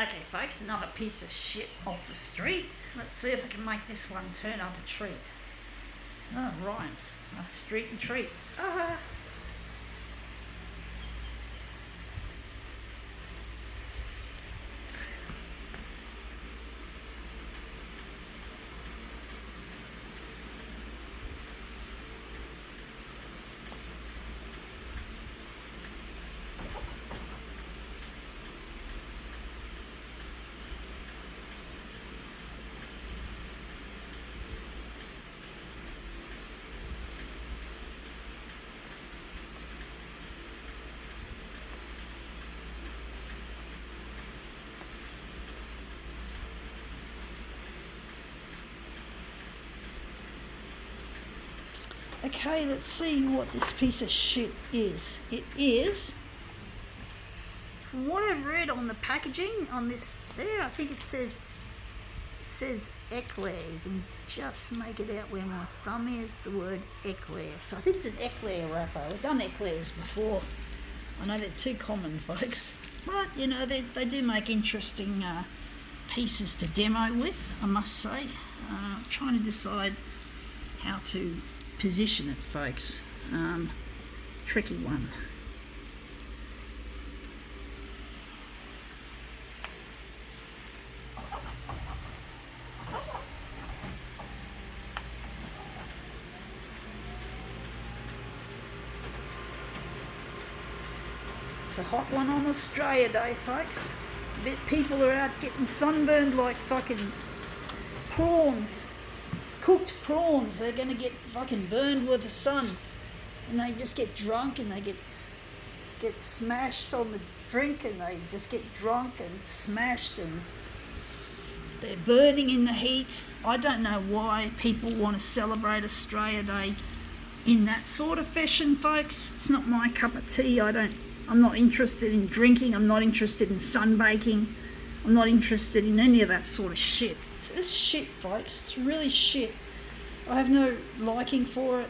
Okay folks, another piece of shit off the street. Let's see if I can make this one turn up a treat. Oh, rhymes. Street and treat. Okay, let's see what this piece of shit is. It is, from what I've read on the packaging on this there, I think it says Eclair. You can just make it out where my thumb is, the word Eclair. So I think it's an Eclair wrapper. We've done Eclairs before. I know they're too common, folks. But, you know, they do make interesting pieces to demo with, I must say. I'm trying to decide how to position it, folks. Tricky one. It's a hot one on Australia Day, folks. People are out getting sunburned like fucking prawns. Cooked prawns. They're going to get fucking burned with the sun. And they just get drunk and they get smashed on the drink and they just get drunk and smashed and they're burning in the heat. I don't know why people want to celebrate Australia Day in that sort of fashion, folks. It's not my cup of tea. I'm not interested in drinking. I'm not interested in sunbaking. I'm not interested in any of that sort of shit. It's shit, folks. It's really shit. I have no liking for it.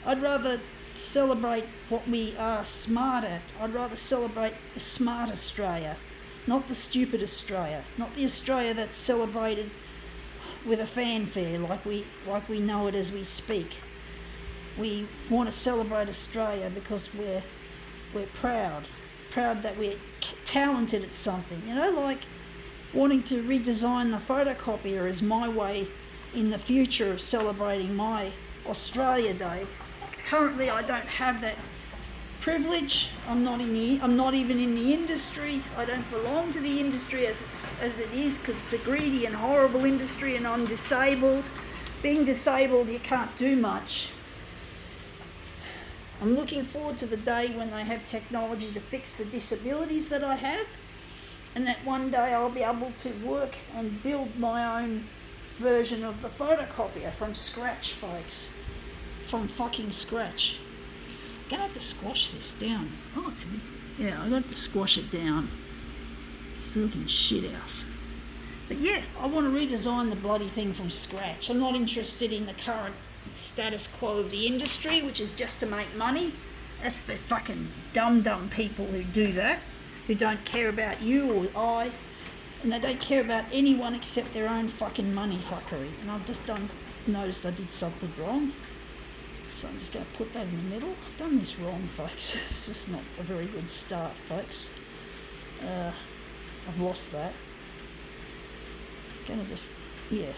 I'd rather celebrate what we are smart at. I'd rather celebrate the smart Australia, not the stupid Australia, not the Australia that's celebrated with a fanfare like we know it as we speak. We want to celebrate Australia because we're proud that we're talented at something. You know, like wanting to redesign the photocopier is my way in the future of celebrating my Australia Day. Currently, I don't have that privilege. I'm not even in the industry. I don't belong to the industry as it is because it's a greedy and horrible industry, and I'm disabled. Being disabled, you can't do much. I'm looking forward to the day when they have technology to fix the disabilities that I have, and that one day I'll be able to work and build my own version of the photocopier from scratch, folks. From fucking scratch. I'm gonna have to squash this down. I got to squash it down. Silken shit house. But yeah, I want to redesign the bloody thing from scratch. I'm not interested in the current status quo of the industry, which is just to make money. That's the fucking dumb people who do that, who don't care about you or I, and they don't care about anyone except their own fucking money fuckery. And I've just noticed I did something wrong, so I'm just going to put that in the middle. I've done this wrong, folks. It's just not a very good start, folks. I've lost that. Gonna just, yeah.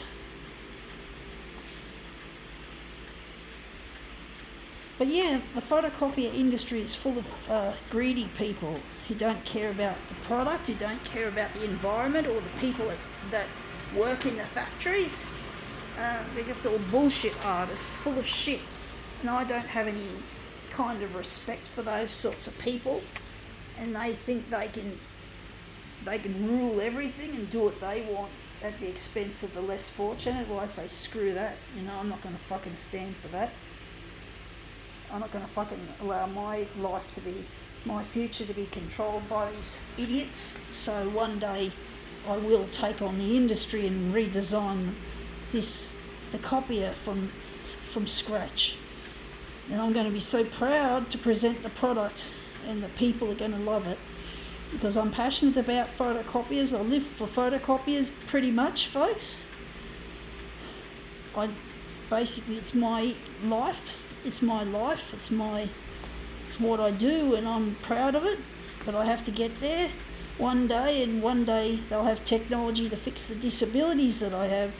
But yeah, the photocopier industry is full of greedy people who don't care about the product, who don't care about the environment or the people that work in the factories. They're just all bullshit artists, full of shit. And I don't have any kind of respect for those sorts of people. And they think they can rule everything and do what they want at the expense of the less fortunate. Well, I say screw that. You know, I'm not going to fucking stand for that. I'm not going to fucking allow my future to be controlled by these idiots. So one day I will take on the industry and redesign the copier from scratch. And I'm going to be so proud to present the product, and the people are going to love it. because I'm passionate about photocopiers. I live for photocopiers pretty much, folks. Basically, it's my life. It's what I do, and I'm proud of it. But I have to get there one day, and one day they'll have technology to fix the disabilities that I have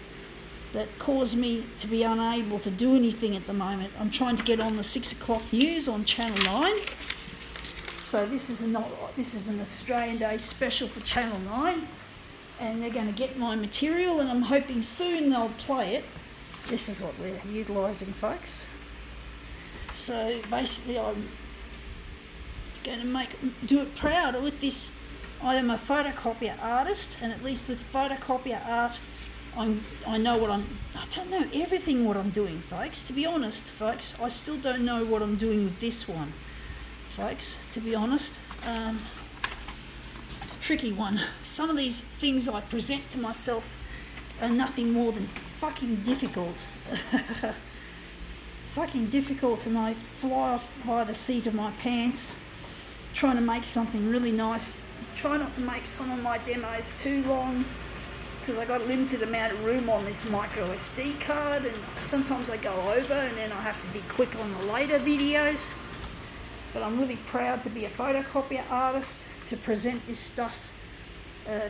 that cause me to be unable to do anything at the moment. I'm trying to get on the 6 o'clock news on Channel 9. So this is an Australian Day special for Channel 9, and they're going to get my material, and I'm hoping soon they'll play it. This is what we're utilising, folks. So basically I'm going to do it proud with this. I am a photocopier artist, and at least with photocopier art, I don't know everything what I'm doing, folks. To be honest, folks, I still don't know what I'm doing with this one, folks, to be honest. It's a tricky one. Some of these things I present to myself are nothing more than fucking difficult. Fucking difficult, and I fly off by the seat of my pants trying to make something really nice. Try not to make some of my demos too long, because I got a limited amount of room on this micro SD card, and sometimes I go over and then I have to be quick on the later videos. But I'm really proud to be a photocopier artist, to present this stuff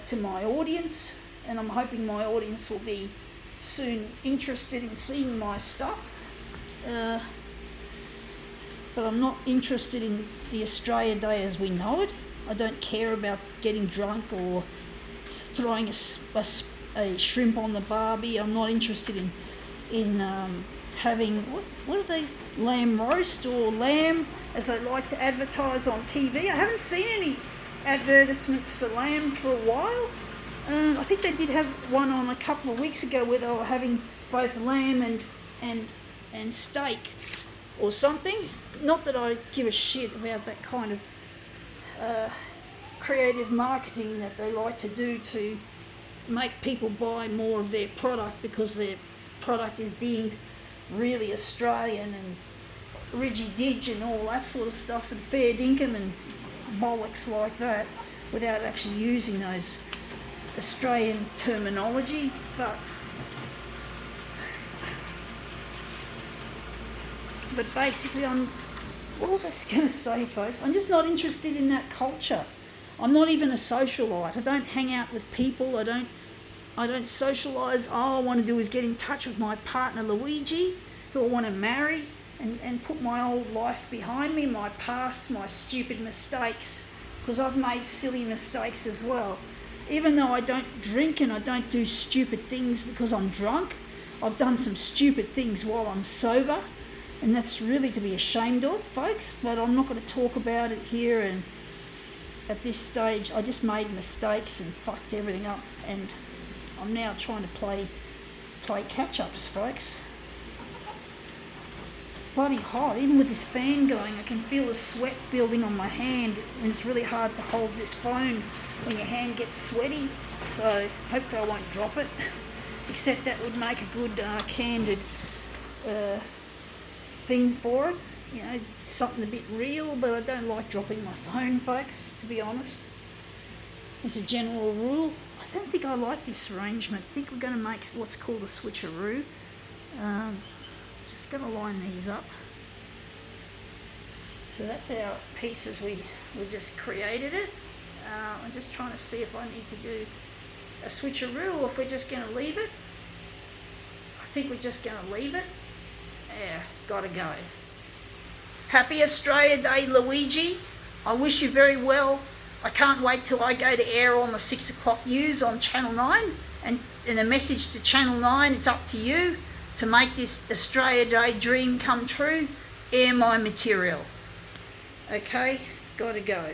to my audience, and I'm hoping my audience will be soon interested in seeing my stuff. But I'm not interested in the Australia Day as we know it. I don't care about getting drunk or throwing a shrimp on the barbie. I'm not interested in having, what are they, lamb roast or lamb, as they like to advertise on TV. I haven't seen any advertisements for lamb for a while. I think they did have one on a couple of weeks ago where they were having both lamb and steak or something. Not that I give a shit about that kind of creative marketing that they like to do to make people buy more of their product because their product is deemed really Australian and ridgy-dig and all that sort of stuff, and fair dinkum and bollocks like that, without actually using those Australian terminology. But basically, what was I going to say, folks? I'm just not interested in that culture. I'm not even a socialite. I don't hang out with people. I don't socialise. All I want to do is get in touch with my partner Luigi, who I want to marry, and put my old life behind me, my past, my stupid mistakes, because I've made silly mistakes as well. Even though I don't drink and I don't do stupid things because I'm drunk, I've done some stupid things while I'm sober, and that's really to be ashamed of, folks. But I'm not going to talk about it here, and at this stage I just made mistakes and fucked everything up, and I'm now trying to play catch-ups, folks. It's bloody hot. Even with this fan going, I can feel the sweat building on my hand, and it's really hard to hold this phone when your hand gets sweaty. So hopefully I won't drop it, except that would make a good candid thing for it, you know, something a bit real. But I don't like dropping my phone, folks, to be honest. As a general rule, I don't think I like this arrangement. I think we're going to make what's called a switcheroo. Just going to line these up. So that's our pieces we just created it. I'm just trying to see if I need to do a switcheroo or if we're just going to leave it. I think we're just going to leave it. Yeah, gotta go. Happy Australia Day, Luigi. I wish you very well. I can't wait till I go to air on the 6 o'clock news on Channel 9. And a message to Channel 9, it's up to you to make this Australia Day dream come true. Air my material. Okay, gotta go.